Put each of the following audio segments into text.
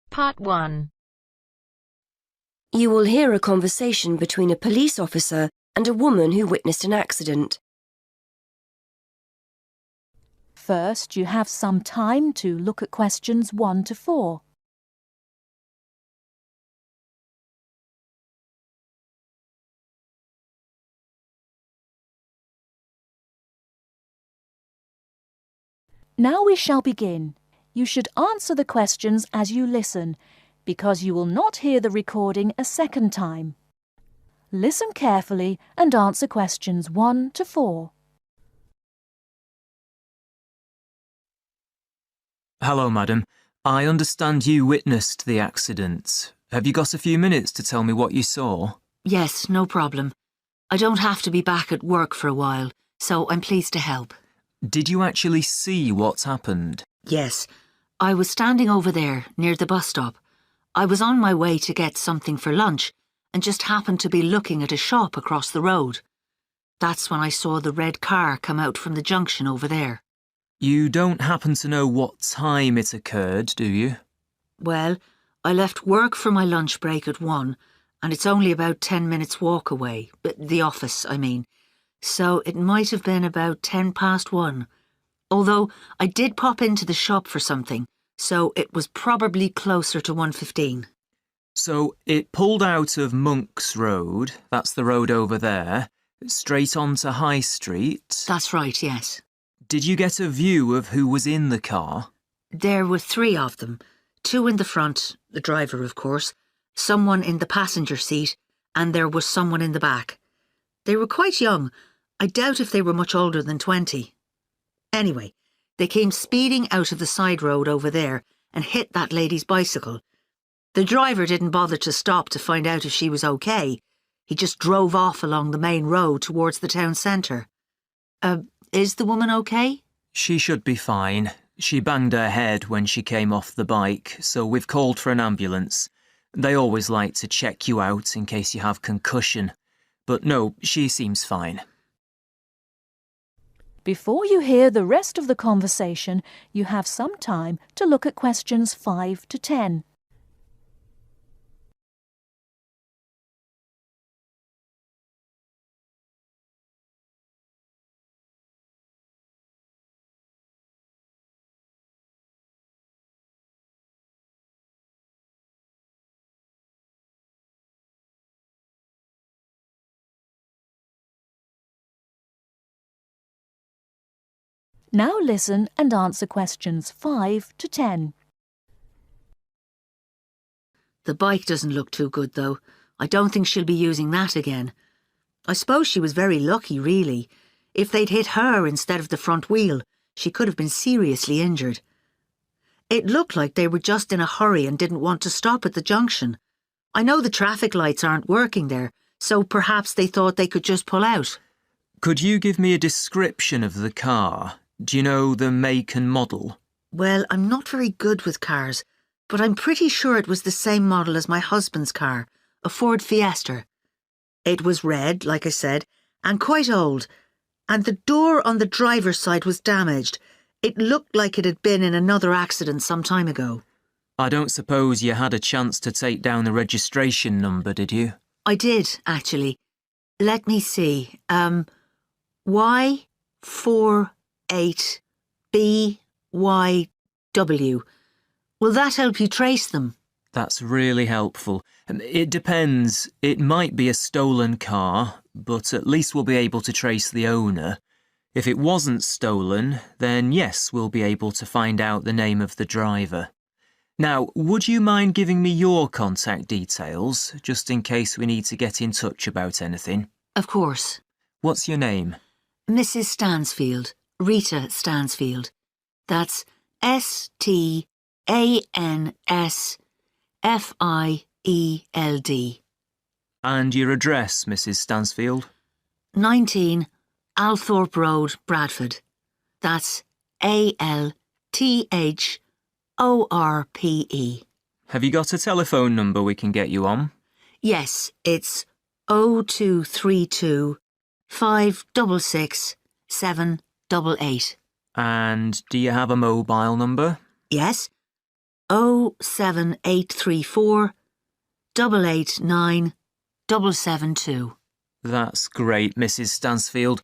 Part 1. You will hear a conversation between a police officer and a woman who witnessed an accident. First, you have some time to look at questions 1 to 4. Now we shall begin. You should answer the questions as you listen, because you will not hear the recording a second time. Listen carefully and answer questions 1 to 4. Hello, madam. I understand you witnessed the accident. Have you got a few minutes to tell me what you saw? Yes, no problem. I don't have to be back at work for a while, so I'm pleased to help. Did you actually see what happened? Yes, I was standing over there near the bus stop. I was on my way to get something for lunch and just happened to be looking at a shop across the road. That's when I saw the red car come out from the junction over there. You don't happen to know what time it occurred, do you? Well, I left work for my lunch break at 1, and it's only about 10 minutes walk away, the office, I mean. So it might have been about 10 past 1. Although I did pop into the shop for something, so it was probably closer to 1:15. So it pulled out of Monk's Road, that's the road over there, straight onto High Street. That's right, yes. Did you get a view of who was in the car? There were 3 of them. 2 in the front, the driver of course, someone in the passenger seat, and there was someone in the back. They were quite young. I doubt if they were much older than 20. Anyway, they came speeding out of the side road over there and hit that lady's bicycle. The driver didn't bother to stop to find out if she was okay. He just drove off along the main road towards the town centre. Is the woman okay? She should be fine. She banged her head when she came off the bike, so we've called for an ambulance. They always like to check you out in case you have concussion. But no, she seems fine. Before you hear the rest of the conversation, you have some time to look at questions 5 to 10. Now listen and answer questions 5 to 10. The bike doesn't look too good, though. I don't think she'll be using that again. I suppose she was very lucky, really. If they'd hit her instead of the front wheel, she could have been seriously injured. It looked like they were just in a hurry and didn't want to stop at the junction. I know the traffic lights aren't working there, so perhaps they thought they could just pull out. Could you give me a description of the car? Do you know the make and model? Well, I'm not very good with cars, but I'm pretty sure it was the same model as my husband's car, a Ford Fiesta. It was red, like I said, and quite old, and the door on the driver's side was damaged. It looked like it had been in another accident some time ago. I don't suppose you had a chance to take down the registration number, did you? I did, actually. Let me see. Y48BYW. Will that help you trace them? That's really helpful. It depends. It might be a stolen car, but at least we'll be able to trace the owner. If it wasn't stolen, then yes, we'll be able to find out the name of the driver. Now, would you mind giving me your contact details, just in case we need to get in touch about anything? Of course. What's your name? Mrs. Stansfield. Rita Stansfield. That's Stansfield. And your address, Mrs. Stansfield? 19 Althorpe Road, Bradford. That's ALTHORPE. Have you got a telephone number we can get you on? Yes, it's 0232 566 7 8888. And do you have a mobile number? Yes. 07834 889 772. That's great, Mrs. Stansfield.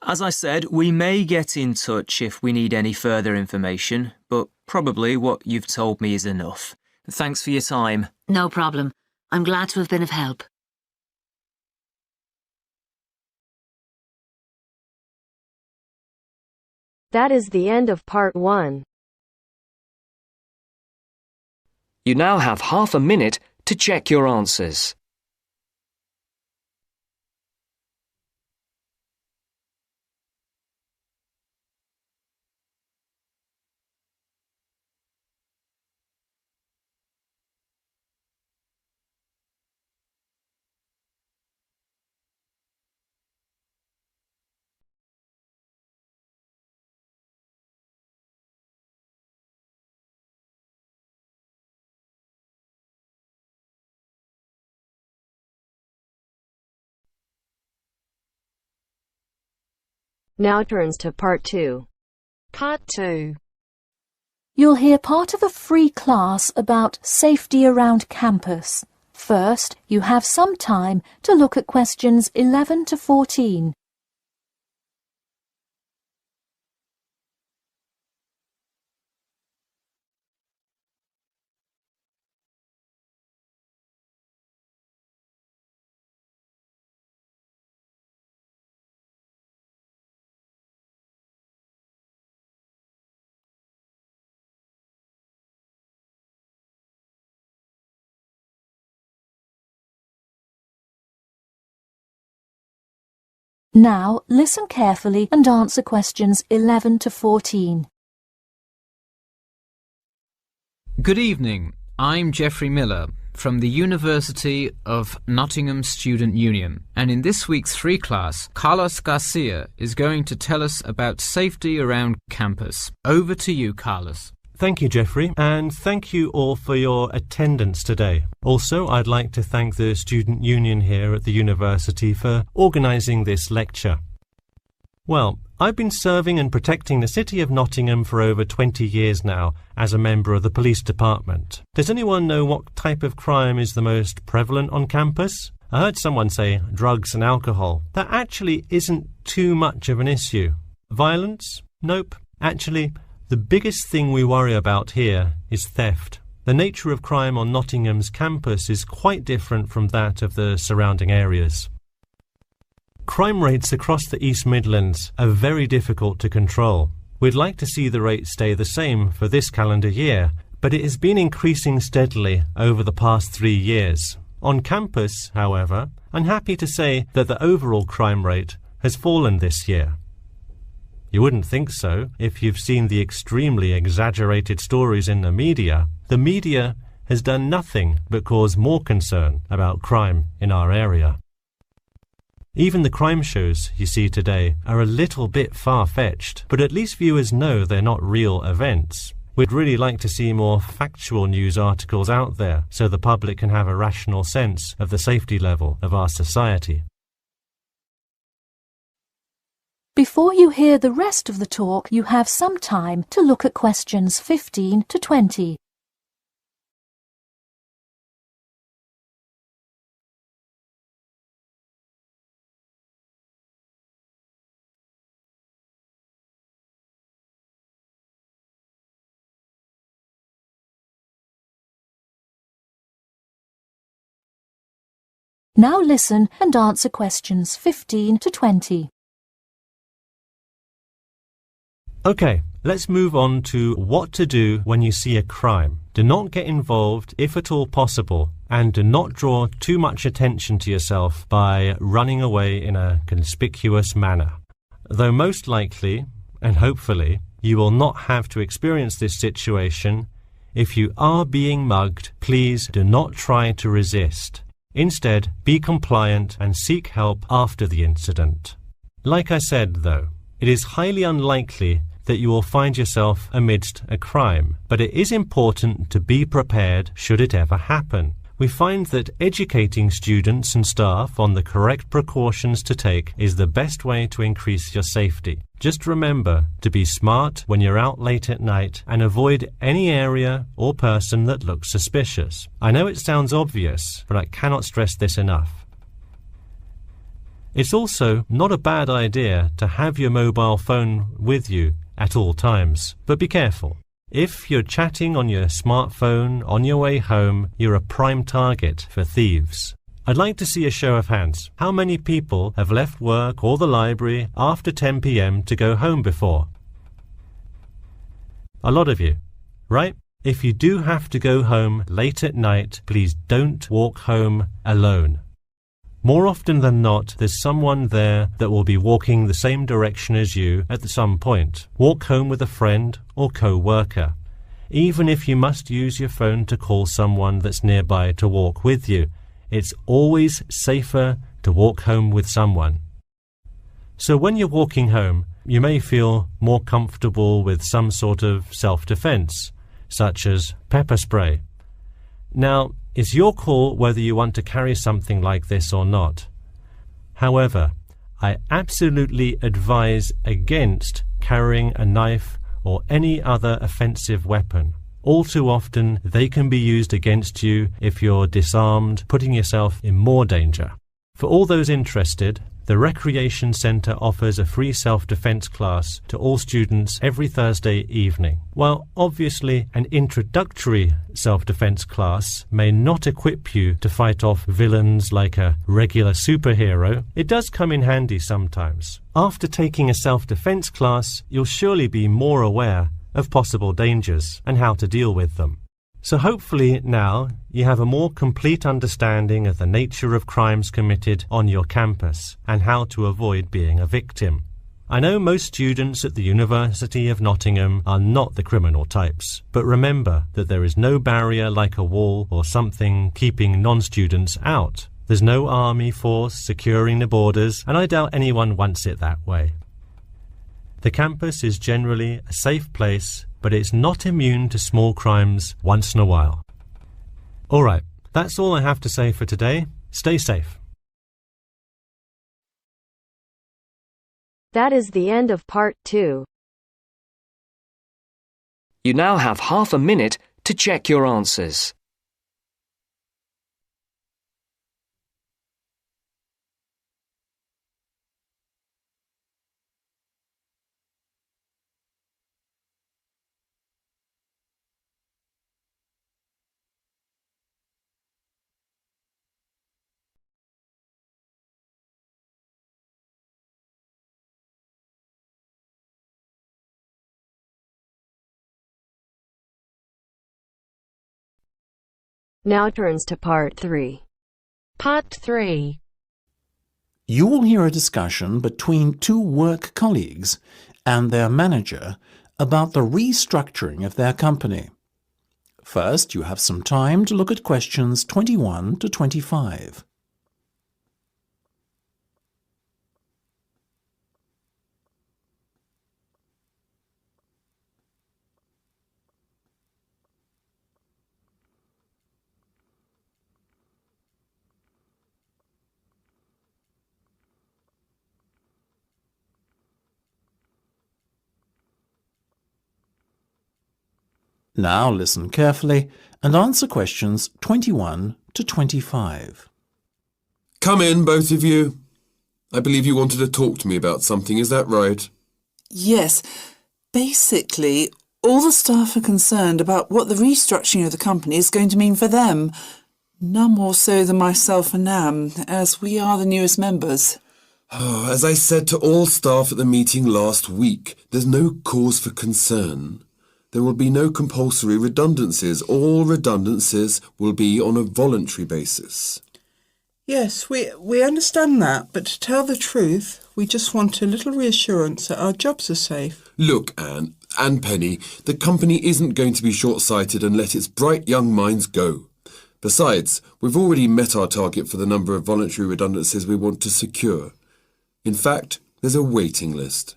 As I said, we may get in touch if we need any further information, but probably what you've told me is enough. Thanks for your time. No problem. I'm glad to have been of help. That is the end of part 1. You now have half a minute to check your answers. Now turns to part 2. Part 2. You'll hear part of a free class about safety around campus. First, you have some time to look at questions 11 to 14. Now, listen carefully and answer questions 11 to 14. Good evening. I'm Geoffrey Miller from the University of Nottingham Student Union, and in this week's free class, Carlos Garcia is going to tell us about safety around campus. Over to you, Carlos. Thank you, Geoffrey, and thank you all for your attendance today. Also, I'd like to thank the Student Union here at the university for organising this lecture. Well, I've been serving and protecting the city of Nottingham for over 20 years now as a member of the police department. Does anyone know what type of crime is the most prevalent on campus? I heard someone say drugs and alcohol. That actually isn't too much of an issue. Violence? Nope. Actually, the biggest thing we worry about here is theft. The nature of crime on Nottingham's campus is quite different from that of the surrounding areas. Crime rates across the East Midlands are very difficult to control. We'd like to see the rate stay the same for this calendar year, but it has been increasing steadily over the past 3 years. On campus, however, I'm happy to say that the overall crime rate has fallen this year. You wouldn't think so if you've seen the extremely exaggerated stories in the media. The media has done nothing but cause more concern about crime in our area. Even the crime shows you see today are a little bit far-fetched, but at least viewers know they're not real events. We'd really like to see more factual news articles out there so the public can have a rational sense of the safety level of our society. Before you hear the rest of the talk, you have some time to look at questions 15 to 20. Now listen and answer questions 15 to 20. Okay, let's move on to what to do when you see a crime. Do not get involved if at all possible, and do not draw too much attention to yourself by running away in a conspicuous manner. Though most likely, and hopefully, you will not have to experience this situation, if you are being mugged, please do not try to resist. Instead, be compliant and seek help after the incident. Like I said, though, it is highly unlikely that you will find yourself amidst a crime, but it is important to be prepared should it ever happen. We find that educating students and staff on the correct precautions to take is the best way to increase your safety. Just remember to be smart when you're out late at night and avoid any area or person that looks suspicious. I know it sounds obvious, but I cannot stress this enough. It's also not a bad idea to have your mobile phone with you at all times, but be careful. If you're chatting on your smartphone on your way home, you're a prime target for thieves. I'd like to see a show of hands. How many people have left work or the library after 10 p.m. to go home before? A lot of you, right? If you do have to go home late at night, please don't walk home alone. More often than not, there's someone there that will be walking the same direction as you at some point. Walk home with a friend or co-worker. Even if you must use your phone to call someone that's nearby to walk with you, it's always safer to walk home with someone. So when you're walking home, you may feel more comfortable with some sort of self-defense, such as pepper spray. Now, it's your call whether you want to carry something like this or not. However, I absolutely advise against carrying a knife or any other offensive weapon. All too often, they can be used against you if you're disarmed, putting yourself in more danger. For all those interested, the Recreation Centre offers a free self-defense class to all students every Thursday evening. While obviously an introductory self-defense class may not equip you to fight off villains like a regular superhero, it does come in handy sometimes. After taking a self-defense class, you'll surely be more aware of possible dangers and how to deal with them. So hopefully now you have a more complete understanding of the nature of crimes committed on your campus and how to avoid being a victim. I know most students at the University of Nottingham are not the criminal types, but remember that there is no barrier like a wall or something keeping non-students out. There's no army force securing the borders, and I doubt anyone wants it that way. The campus is generally a safe place, but it's not immune to small crimes once in a while. All right, that's all I have to say for today. Stay safe. That is the end of part 2. You now have half a minute to check your answers. Now turns to part 3. Part 3. You will hear a discussion between two work colleagues and their manager about the restructuring of their company. First, you have some time to look at questions 21 to 25. Now listen carefully and answer questions 21 to 25. Come in, both of you. I believe you wanted to talk to me about something, is that right? Yes. Basically, all the staff are concerned about what the restructuring of the company is going to mean for them. None more so than myself and Nam, as we are the newest members. As I said to all staff at the meeting last week, there's no cause for concern. There will be no compulsory redundancies. All redundancies will be on a voluntary basis. Yes, we understand that, but to tell the truth, we just want a little reassurance that our jobs are safe. Look, Anne and Penny, the company isn't going to be short-sighted and let its bright young minds go. Besides, we've already met our target for the number of voluntary redundancies we want to secure. In fact, there's a waiting list.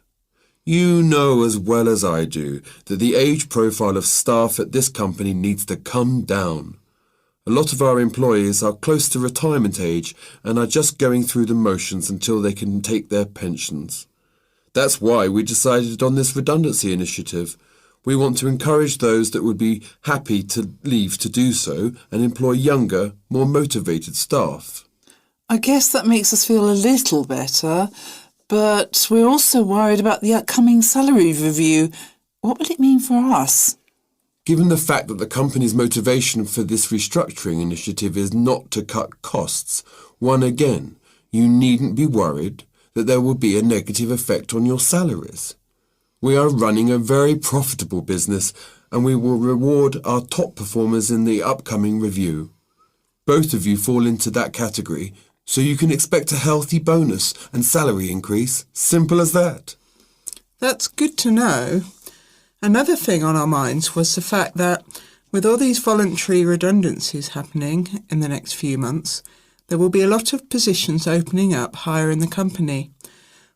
You know as well as I do that the age profile of staff at this company needs to come down. A lot of our employees are close to retirement age and are just going through the motions until they can take their pensions. That's why we decided on this redundancy initiative. We want to encourage those that would be happy to leave to do so and employ younger, more motivated staff. I guess that makes us feel a little better, but we're also worried about the upcoming salary review. What will it mean for us? Given the fact that the company's motivation for this restructuring initiative is not to cut costs, you needn't be worried that there will be a negative effect on your salaries. We are running a very profitable business and we will reward our top performers in the upcoming review. Both of you fall into that category, so you can expect a healthy bonus and salary increase. Simple as that. That's good to know. Another thing on our minds was the fact that with all these voluntary redundancies happening in the next few months, there will be a lot of positions opening up higher in the company.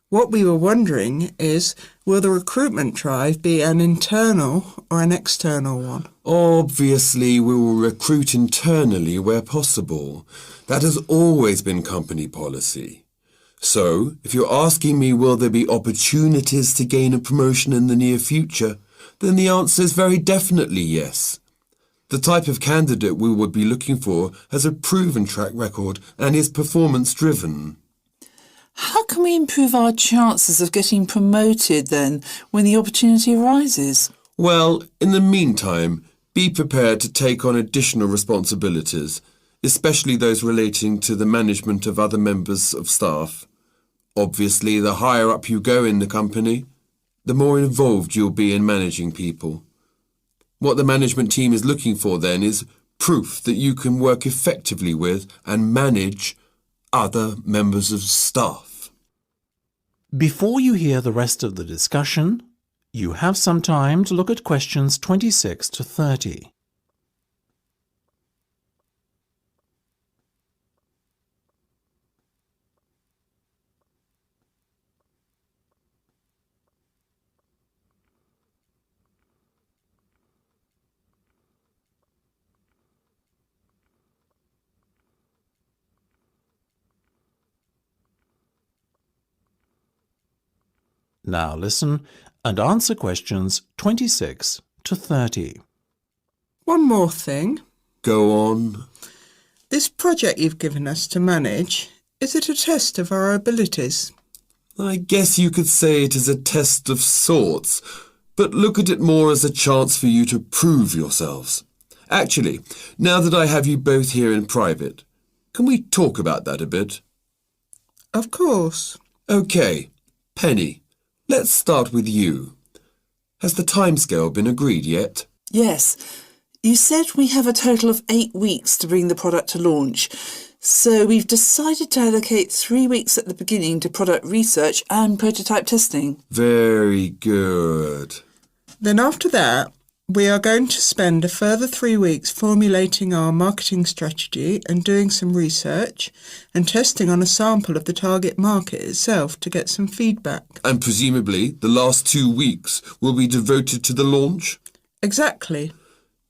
What we were wondering is, will the recruitment drive be an internal or an external one? Obviously, we will recruit internally where possible. That has always been company policy. So, if you're asking me will there be opportunities to gain a promotion in the near future, then the answer is very definitely yes. The type of candidate we would be looking for has a proven track record and is performance-driven. How can we improve our chances of getting promoted then when the opportunity arises? Well, in the meantime, be prepared to take on additional responsibilities, especially those relating to the management of other members of staff. Obviously, the higher up you go in the company, the more involved you'll be in managing people. What the management team is looking for then is proof that you can work effectively with and manage other members of staff. Before you hear the rest of the discussion, you have some time to look at questions 26 to 30. Now listen and answer questions 26 to 30. One more thing. Go on. This project you've given us to manage, is it a test of our abilities? I guess you could say it is a test of sorts, but look at it more as a chance for you to prove yourselves. Actually, now that I have you both here in private, can we talk about that a bit? Of course. OK, Penny, let's start with you. Has the timescale been agreed yet? Yes. You said we have a total of 8 weeks to bring the product to launch. So we've decided to allocate 3 weeks at the beginning to product research and prototype testing. Very good. Then after that, we are going to spend a further 3 weeks formulating our marketing strategy and doing some research and testing on a sample of the target market itself to get some feedback. And presumably the last 2 weeks will be devoted to the launch? Exactly.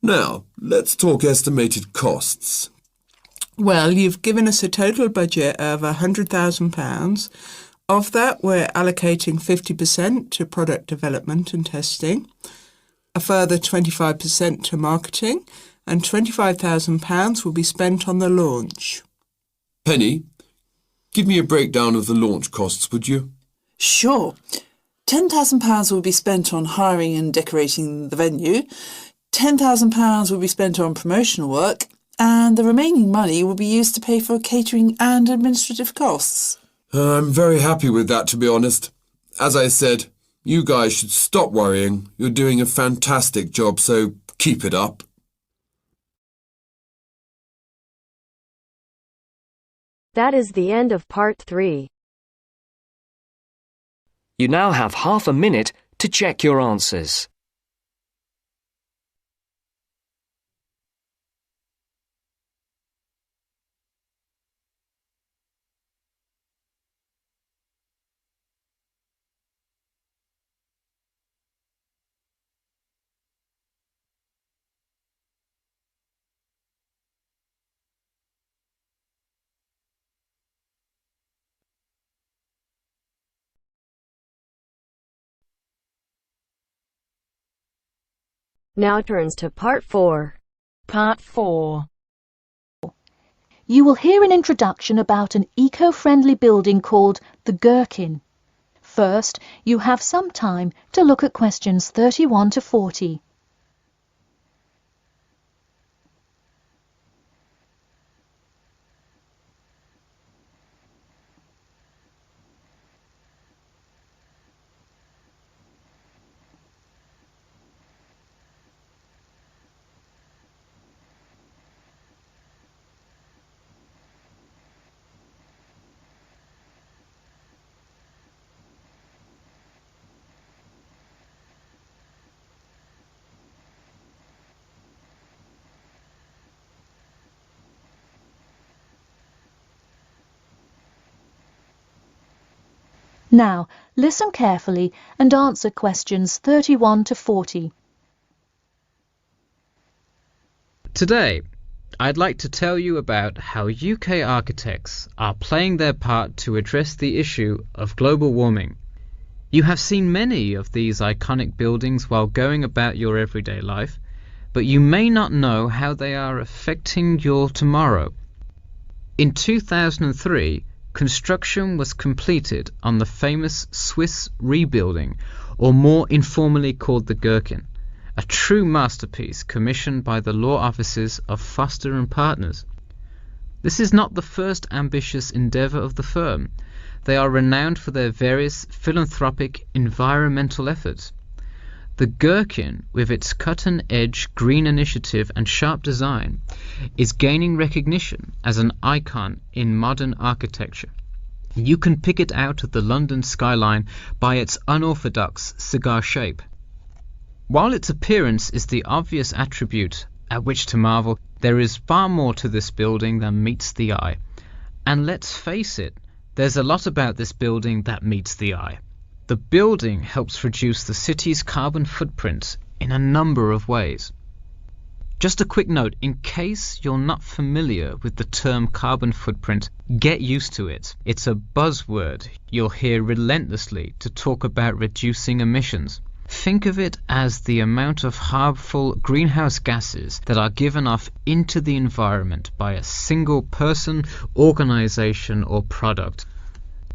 Now, let's talk estimated costs. Well, you've given us a total budget of £100,000. Of that, we're allocating 50% to product development and testing, a further 25% to marketing, and £25,000 will be spent on the launch. Penny, give me a breakdown of the launch costs, would you? Sure. £10,000 will be spent on hiring and decorating the venue, £10,000 will be spent on promotional work, and the remaining money will be used to pay for catering and administrative costs. I'm very happy with that, to be honest. As I said, you guys should stop worrying. You're doing a fantastic job, so keep it up. That is the end of part 3. You now have half a minute to check your answers. Now turns to Part 4. Part 4. You will hear an introduction about an eco-friendly building called the Gherkin. First, you have some time to look at questions 31 to 40. Now, listen carefully and answer questions 31 to 40. Today, I'd like to tell you about how UK architects are playing their part to address the issue of global warming. You have seen many of these iconic buildings while going about your everyday life, but you may not know how they are affecting your tomorrow. In 2003, construction was completed on the famous Swiss rebuilding, or more informally called the Gherkin, a true masterpiece commissioned by the law offices of Foster and Partners. This is not the first ambitious endeavour of the firm. They are renowned for their various philanthropic environmental efforts. The Gherkin, with its cut-and-edge green initiative and sharp design, is gaining recognition as an icon in modern architecture. You can pick it out of the London skyline by its unorthodox cigar shape. While its appearance is the obvious attribute at which to marvel, there is far more to this building than meets the eye. And let's face it, there's a lot about this building that meets the eye. The building helps reduce the city's carbon footprint in a number of ways. Just a quick note, in case you're not familiar with the term carbon footprint, get used to it. It's a buzzword you'll hear relentlessly to talk about reducing emissions. Think of it as the amount of harmful greenhouse gases that are given off into the environment by a single person, organization, or product.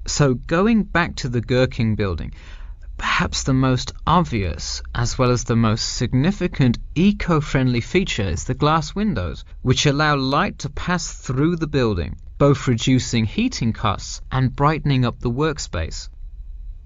So going back to the Gherkin building, perhaps the most obvious as well as the most significant eco-friendly feature is the glass windows, which allow light to pass through the building, both reducing heating costs and brightening up the workspace.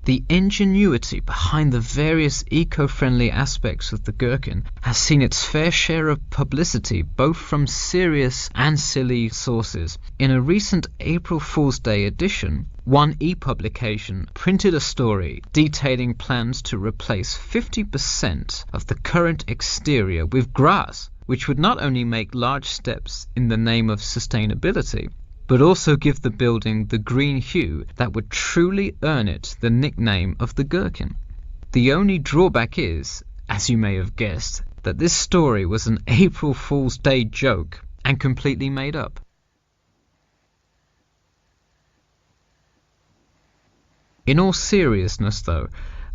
The ingenuity behind the various eco-friendly aspects of the Gherkin has seen its fair share of publicity, both from serious and silly sources. In a recent April Fool's Day edition, One e-publication printed a story detailing plans to replace 50% of the current exterior with grass, which would not only make large steps in the name of sustainability, but also give the building the green hue that would truly earn it the nickname of the Gherkin. The only drawback is, as you may have guessed, that this story was an April Fool's Day joke and completely made up. In all seriousness though,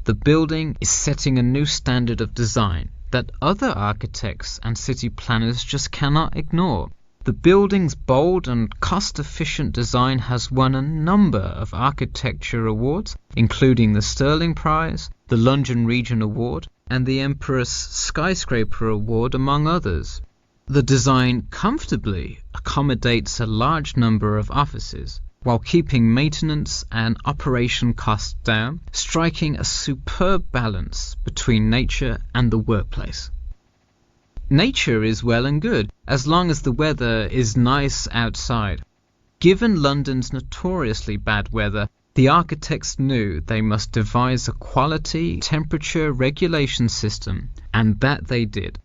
the building is setting a new standard of design that other architects and city planners just cannot ignore. The building's bold and cost-efficient design has won a number of architecture awards, including the Sterling Prize, the London Region Award, and the Empress Skyscraper Award, among others. The design comfortably accommodates a large number of offices, while keeping maintenance and operation costs down, striking a superb balance between nature and the workplace. Nature is well and good, as long as the weather is nice outside. Given London's notoriously bad weather, the architects knew they must devise a quality temperature regulation system, and that they did.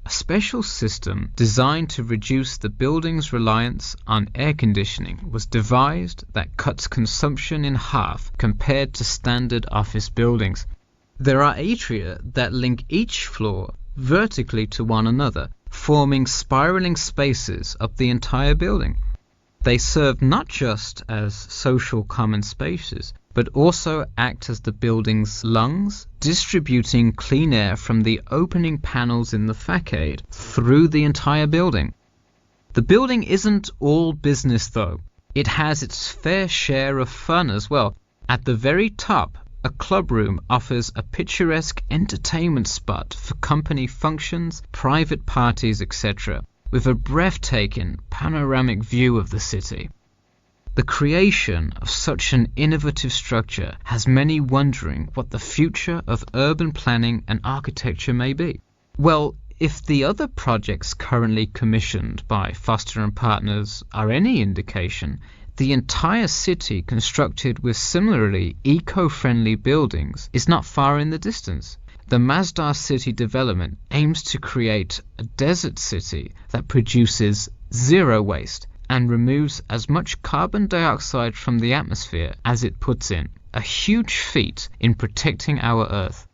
A special system designed to reduce the building's reliance on air conditioning was devised that cuts consumption in half compared to standard office buildings. There are atria that link each floor vertically to one another, forming spiraling spaces up the entire building. They serve not just as social common spaces, but also act as the building's lungs, distributing clean air from the opening panels in the facade through the entire building. The building isn't all business though. It has its fair share of fun as well. At the very top, a club room offers a picturesque entertainment spot for company functions, private parties, etc., with a breathtaking panoramic view of the city. The creation of such an innovative structure has many wondering what the future of urban planning and architecture may be. Well, if the other projects currently commissioned by Foster and Partners are any indication, the entire city constructed with similarly eco-friendly buildings is not far in the distance. The Masdar City development aims to create a desert city that produces zero waste and removes as much carbon dioxide from the atmosphere as it puts in, a huge feat in protecting our Earth.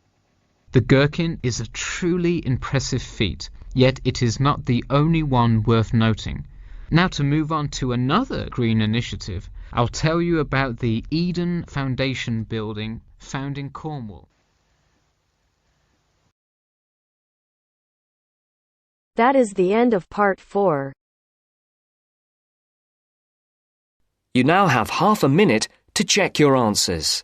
The Gherkin is a truly impressive feat, yet it is not the only one worth noting. Now to move on to another green initiative, I'll tell you about the Eden Foundation building found in Cornwall. That is the end of part 4. You now have half a minute to check your answers.